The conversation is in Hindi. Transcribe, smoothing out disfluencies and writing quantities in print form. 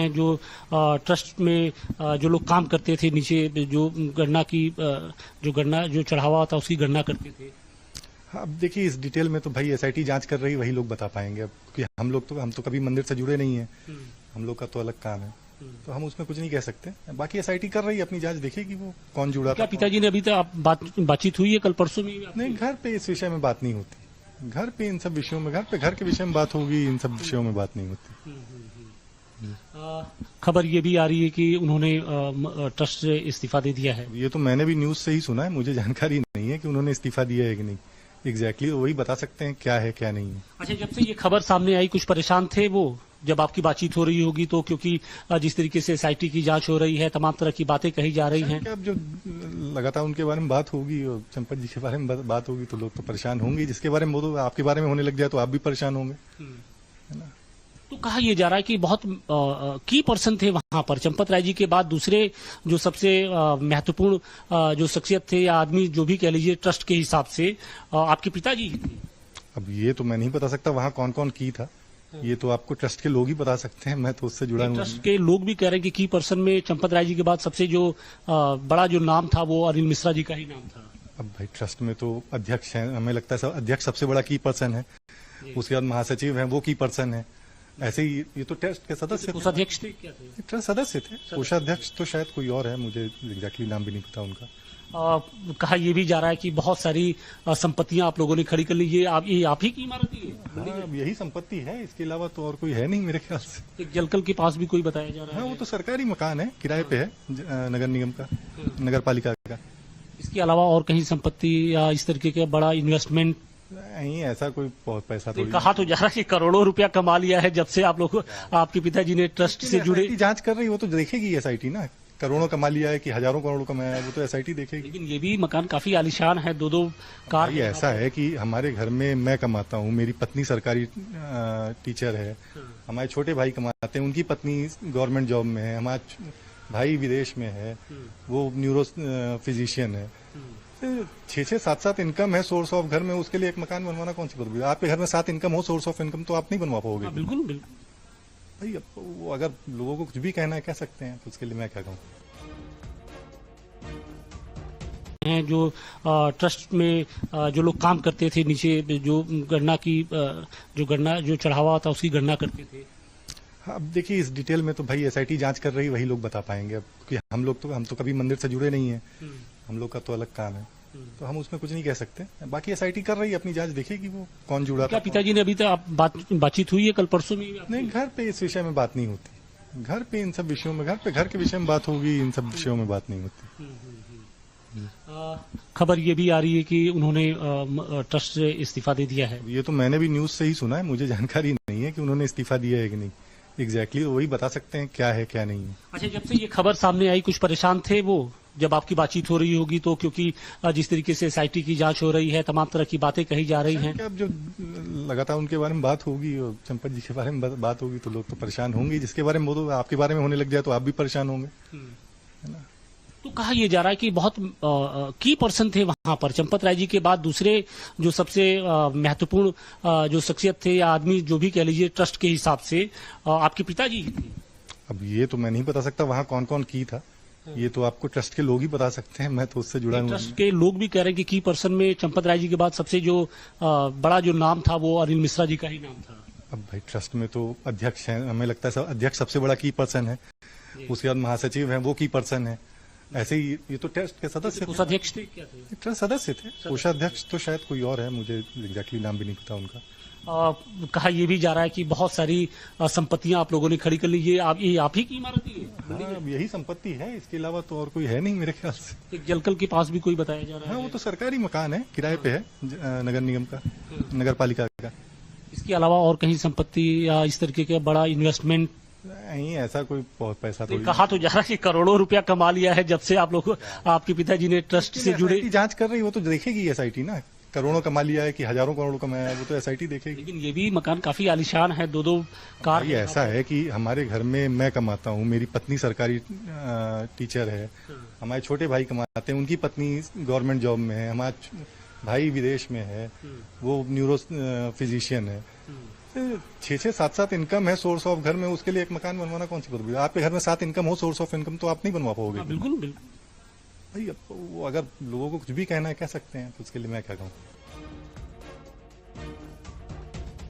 हैं जो ट्रस्ट में जो लोग काम करते थे, नीचे जो गणना की जो चढ़ावा था उसकी गणना करते थे। अब देखिए, इस डिटेल में तो भाई एसआईटी जांच कर रही है, वही लोग बता पाएंगे। अब क्योंकि हम तो कभी मंदिर से जुड़े नहीं है, हम लोग का तो अलग काम है, तो हम उसमें कुछ नहीं कह सकते। बाकी एसआईटी कर रही है, अपनी जांच देखेगी वो कौन जुड़ा क्या था। पिताजी ने अभी तक बातचीत हुई है कल परसों में? नहीं, घर पे इस विषय में बात नहीं होती। घर पे इन सब विषयों में, घर के विषय में बात होगी, इन सब विषयों में बात नहीं होती। खबर ये भी आ रही है कि उन्होंने ट्रस्ट से इस्तीफा दे दिया है। ये तो मैंने भी न्यूज से ही सुना है, मुझे जानकारी नहीं है कि उन्होंने इस्तीफा दिया है कि नहीं। एग्जैक्टली वही बता सकते हैं क्या है क्या नहीं है। अच्छा, जब से ये खबर सामने आई कुछ परेशान थे वो, जब आपकी बातचीत हो रही होगी तो, क्योंकि जिस तरीके से एसआईटी की जांच हो रही है, तमाम तरह की बातें कही जा रही हैं। अब जो लगातार उनके बारे में बात होगी और चंपत जी के बारे में बात होगी तो लोग तो परेशान होंगे। जिसके बारे में वो आपके बारे में होने लग जाए तो आप भी परेशान होंगे, है ना। तो कहा यह जा रहा है कि बहुत की पर्सन थे वहां पर, चंपत राय जी के बाद दूसरे जो सबसे महत्वपूर्ण जो शख्सियत थे या आदमी जो भी कह लीजिए ट्रस्ट के हिसाब से, आपके पिताजी ही थे। अब ये तो मैं नहीं बता सकता वहाँ कौन कौन की था, ये तो आपको ट्रस्ट के लोग ही बता सकते हैं, मैं तो उससे जुड़ा हूँ। ट्रस्ट के लोग भी कह रहे हैं कि की पर्सन में चंपत राय जी के बाद सबसे जो बड़ा जो नाम था वो अनिल मिश्रा जी का ही नाम था। अब भाई ट्रस्ट में तो अध्यक्ष है, हमें लगता है अध्यक्ष सबसे बड़ा की पर्सन है, उसके बाद महासचिव है, वो की पर्सन है। ऐसे ही ये तो ट्रस्ट के सदस्य थे। कोषाध्यक्ष थे क्या थे? ट्रस्ट सदस्य थे। कोषाध्यक्ष तो शायद कोई और है, मुझे एग्जैक्टली नाम भी नहीं पता उनका। कहा यह भी जा रहा है कि बहुत सारी संपत्तियां आप लोगों ने खड़ी कर ली। ये आप ही की इमारत है? हाँ, अब यही संपत्ति है, इसके अलावा तो और कोई है नहीं मेरे ख्याल से। एक जलकल के पास भी कोई बताया जा रहा है। हाँ, वो तो सरकारी मकान है, किराए पे है, नगर निगम का, नगर पालिका का। इसके अलावा और कहीं संपत्ति या इस तरीके का बड़ा इन्वेस्टमेंट? नहीं, ऐसा कोई बहुत पैसा तो कहा तो जा रहा है कि करोड़ों रुपया कमा लिया है जब से आप लोग, आपके पिताजी ने ट्रस्ट से जुड़े। जांच कर रही है, वो तो देखेगी एसआईटी ना, करोड़ों कमा लिया है कि हजारों करोड़ कमाया है, वो तो एसआईटी देखेगी। लेकिन ये भी मकान काफी आलीशान है, दो कार। ये ऐसा है कि हमारे घर में मैं कमाता हूँ, मेरी पत्नी सरकारी टीचर है, हमारे छोटे भाई कमाते हैं, उनकी पत्नी गवर्नमेंट जॉब में है, हमारा भाई विदेश में है, वो न्यूरो फिजिशियन है। 6-6, 7-7 इनकम है सोर्स ऑफ घर में, उसके लिए एक मकान बनवाना कौन सी बात है? आपके घर में 7 इनकम हो, सोर्स ऑफ इनकम, तो आप नहीं बनवा पाओगे। बिल्कुल बिल्कुल भाई, अब वो अगर लोगों को कुछ भी कहना है कह सकते हैं, तो उसके लिए मैं क्या कहूँ। हैं जो ट्रस्ट में जो लोग काम करते थे, नीचे जो गणना की जो चढ़ावा था उसकी गणना करते थे। अब देखिए, इस डिटेल में तो भाई एसआईटी जांच कर रही है, वही लोग बता पाएंगे। अब क्योंकि हम तो कभी मंदिर से जुड़े नहीं है, हम लोग का तो अलग काम है, तो हम उसमें कुछ नहीं कह सकते। बाकी एसआईटी कर रही है, अपनी जांच देखेगी वो कौन जुड़ा था। क्या पिताजी ने अभी तक बातचीत हुई है कल परसों में? नहीं, घर पे इस विषय में बात नहीं होती। घर पे इन सब विषयों में, घर के विषय में बात होगी, इन सब विषयों में बात नहीं होती। खबर ये भी आ रही है कि उन्होंने ट्रस्ट से इस्तीफा दे दिया है। ये तो मैंने भी न्यूज से ही सुना है, मुझे जानकारी नहीं है कि उन्होंने इस्तीफा दिया है कि नहीं। एग्जैक्टली वही बता सकते हैं क्या है क्या नहीं है। अच्छा, जब से ये खबर सामने आई कुछ परेशान थे वो, जब आपकी बातचीत हो रही होगी तो, क्योंकि जिस तरीके से एसआईटी की जांच हो रही है, तमाम तरह की बातें कही जा रही हैं। अब जो लगातार उनके बारे में बात होगी और चंपत जी के बारे में बात होगी तो लोग तो परेशान होंगे। जिसके बारे में वो तो आपके बारे में होने लग जाए तो आप भी परेशान होंगे, है ना। तो कहा यह जा रहा है कि बहुत की पर्सन थे वहां पर, चंपत राय जी के बाद दूसरे जो सबसे महत्वपूर्ण जो शख्सियत थे या आदमी जो भी कह लीजिए ट्रस्ट के हिसाब से, आपके पिताजी ही थे। अब ये तो मैं नहीं बता सकता वहाँ कौन कौन की था, ये तो आपको ट्रस्ट के लोग ही बता सकते हैं, मैं तो उससे जुड़ा हूँ। ट्रस्ट के लोग भी कह रहे हैं कि की पर्सन में चंपत राय जी के बाद सबसे जो बड़ा जो नाम था वो अनिल मिश्रा जी का ही नाम था। अब भाई ट्रस्ट में तो अध्यक्ष है, हमें लगता है अध्यक्ष सबसे बड़ा की पर्सन है, उसके बाद महासचिव है, वो की पर्सन है। ऐसे ही ये तो ट्रस्ट के सदस्य थे। कोषाध्यक्ष थे क्या थे? ट्रस्ट सदस्य थे। कोषाध्यक्ष तो शायद कोई और है, मुझे एग्जैक्टली नाम भी नहीं पता उनका। कहा यह भी जा रहा है कि बहुत सारी संपत्तियां आप लोगों ने खड़ी कर ली। ये आप ही की इमारत है? हाँ, अब यही संपत्ति है, इसके अलावा तो और कोई है नहीं मेरे ख्याल से। एक जलकल के पास भी कोई बताया जा रहा है। हाँ, वो तो सरकारी मकान है, किराए पे है, नगर निगम का, नगर पालिका का। इसके अलावा और कहीं संपत्ति या इस तरीके का बड़ा इन्वेस्टमेंट? नहीं, ऐसा कोई बहुत पैसा तो कहा तो जा रहा है कि करोड़ों रुपया कमा लिया है जब से आप लोग, आपके पिताजी ने ट्रस्ट से जुड़े। जांच कर रही है, वो तो देखेगी एसआईटी ना, करोड़ों कमा लिया है कि हजारों करोड़ कमाया है, वो तो एसआईटी देखेगी। लेकिन ये भी मकान काफी आलीशान है, दो कार। ये ऐसा है कि हमारे घर में मैं कमाता हूँ, मेरी पत्नी सरकारी टीचर है, हमारे छोटे भाई कमाते हैं, उनकी पत्नी गवर्नमेंट जॉब में है, हमारा भाई विदेश में है, वो न्यूरो फिजिशियन है। छः छः सात सात इनकम है सोर्स ऑफ घर में, उसके लिए एक मकान बनवाना कौन सी बात है? आपके घर में 7 इनकम हो सोर्स ऑफ इनकम, तो आप नहीं बनवा पाओगे। हाँ, बिल्कुल बिल्कुल। भाई अब वो अगर लोगों को कुछ भी कहना है कह सकते हैं, तो उसके लिए मैं क्या कहूँ।